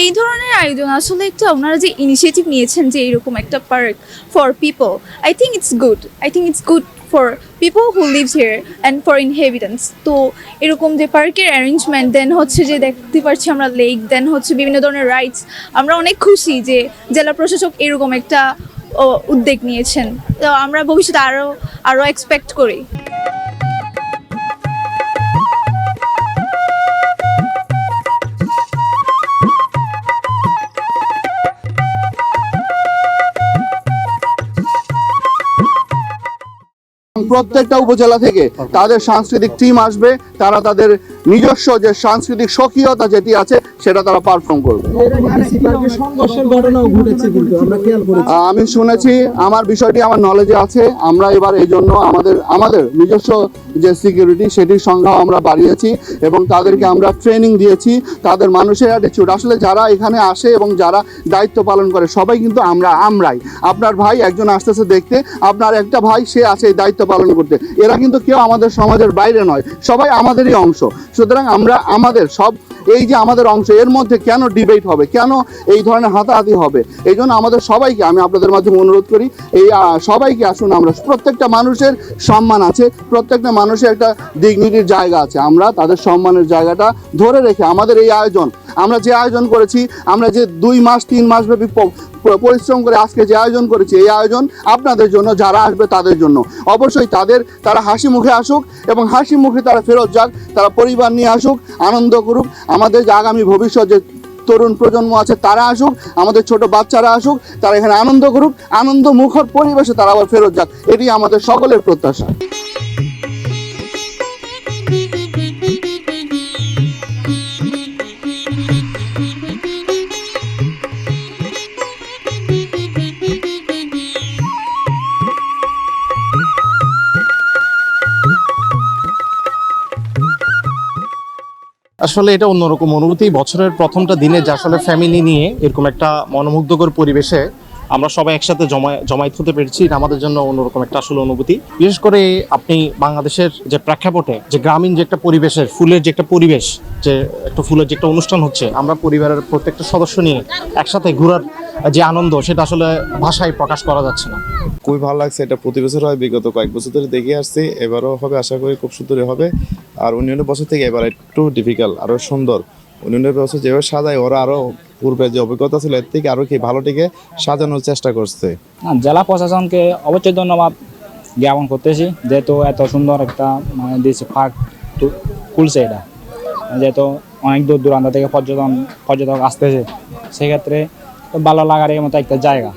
এই ধরনের আয়োজন আসলে একটা ওনারা যে ইনিশিয়েটিভ নিয়েছেন যে এরকম একটা park for people, I think it's good for people who lives here and for inhabitants. তো এরকম যে পার্কের অ্যারেঞ্জমেন্ট, দেন হচ্ছে যে দেখতে পাচ্ছি আমরা লেক, দেন হচ্ছে বিভিন্ন ধরনের রাইডস, আমরা অনেক খুশি যে জেলা প্রশাসক এরকম একটা উদ্যোগ নিয়েছেন। তো আমরা ভবিষ্যতে আরও এক্সপেক্ট করি। প্রত্যেকটা উপজেলা থেকে তাদের সাংস্কৃতিক টিম আসবে, তারা তাদের নিজস্ব যে সাংস্কৃতিক স্বকীয়তা যেটি আছে সেটা তারা পারফর্ম করবে। আমি শুনেছি, আমার বিষয়টি আমার নলেজে আছে। আমরা এবার এই জন্য আমাদের নিজস্ব যে সিকিউরিটি সেটির সংখ্যাও আমরা বাড়িয়েছি এবং তাদেরকে আমরা ট্রেনিং দিয়েছি। তাদের মানুষের অ্যাটিটিউড, আসলে যারা এখানে আসে এবং যারা দায়িত্ব পালন করে সবাই কিন্তু আমরাই। আপনার ভাই একজন আসতেছে দেখতে, আপনার একটা ভাই সে আছে এই দায়িত্ব পালন করতে। এরা কিন্তু কেউ আমাদের সমাজের বাইরে নয়, সবাই আমাদেরই অংশ। সুতরাং আমরা আমাদের সব এই যে আমাদের অংশ, এর মধ্যে কেন ডিবেট হবে, কেন এই ধরনের হাতাহাতি হবে? এই জন্য আমাদের সবাইকে আমি আপনাদের মাধ্যমে অনুরোধ করি, এই সবাইকে আসুন। আমরা প্রত্যেকটা মানুষের সম্মান আছে, প্রত্যেকটা মানুষের একটা ডিগনিটির জায়গা আছে। আমরা তাদের সম্মানের জায়গাটা ধরে রেখে আমাদের এই আয়োজন, আমরা যে আয়োজন করেছি, আমরা যে 2 মাস 3 মাস ব্যাপী পরিশ্রম করে আজকে যে আয়োজন করেছি, এই আয়োজন আপনাদের জন্য, যারা আসবে তাদের জন্য। অবশ্যই তারা হাসি মুখে আসুক এবং হাসি মুখে তারা ফেরত যাক, তারা পরিবার নিয়ে আসুক, আনন্দ করুক। আমাদের যে আগামী ভবিষ্যৎ যে তরুণ প্রজন্ম আছে তারা আসুক, আমাদের ছোট বাচ্চারা আসুক, তারা এখানে আনন্দ করুক, আনন্দ মুখর পরিবেশে তারা আবার ফেরত যাক, এটি আমাদের সকলের প্রত্যাশা। আসলে এটা অন্যরকম অনুভূতি। বছরের প্রথমটা দিনে যে আসলে ফ্যামিলি নিয়ে এরকম একটা মনোমুগ্ধকর পরিবেশে আমরা সবাই একসাথে জমায়েত হতে পেরেছি, এটা আমাদের জন্য অন্যরকম একটা আসলে অনুভূতি। বিশেষ করে আপনি বাংলাদেশের যে প্রেক্ষাপটে যে গ্রামীণ যে একটা পরিবেশের ফুলের যে একটা পরিবেশ, যে একটা ফুলের যে একটা অনুষ্ঠান হচ্ছে, আমরা পরিবারের প্রত্যেকটা সদস্য নিয়ে একসাথে ঘোরার যে আনন্দ, সেটা আসলে ভাষায় প্রকাশ করা যাচ্ছে না। খুবই ভালো লাগছে। এটা প্রতি বছর হয়, বিগত কয়েক বছর ধরে দেখে আসছি, এবারও হবে, আশা করি খুব সুন্দরই হবে। আর অন্যান্য বছর থেকে এবার একটু ডিফিকাল্ট, আরও সুন্দর। অন্যান্য বছর যেভাবে সাজায়, ওরা আরও পূর্বে যে অভিজ্ঞতা ছিল এর থেকে আরও কি ভালোটিকে সাজানোর চেষ্টা করছে। জেলা প্রশাসনকে অবশ্যই ধন্যবাদ জ্ঞাপন করতেছি, যেহেতু এত সুন্দর একটা দেশে পার্ক খুলছে। এটা যেহেতু অনেক দূর দূরান্ত থেকে পর্যটক আসতেছে, সেক্ষেত্রে ভালো লাগার মতো একটা জায়গা।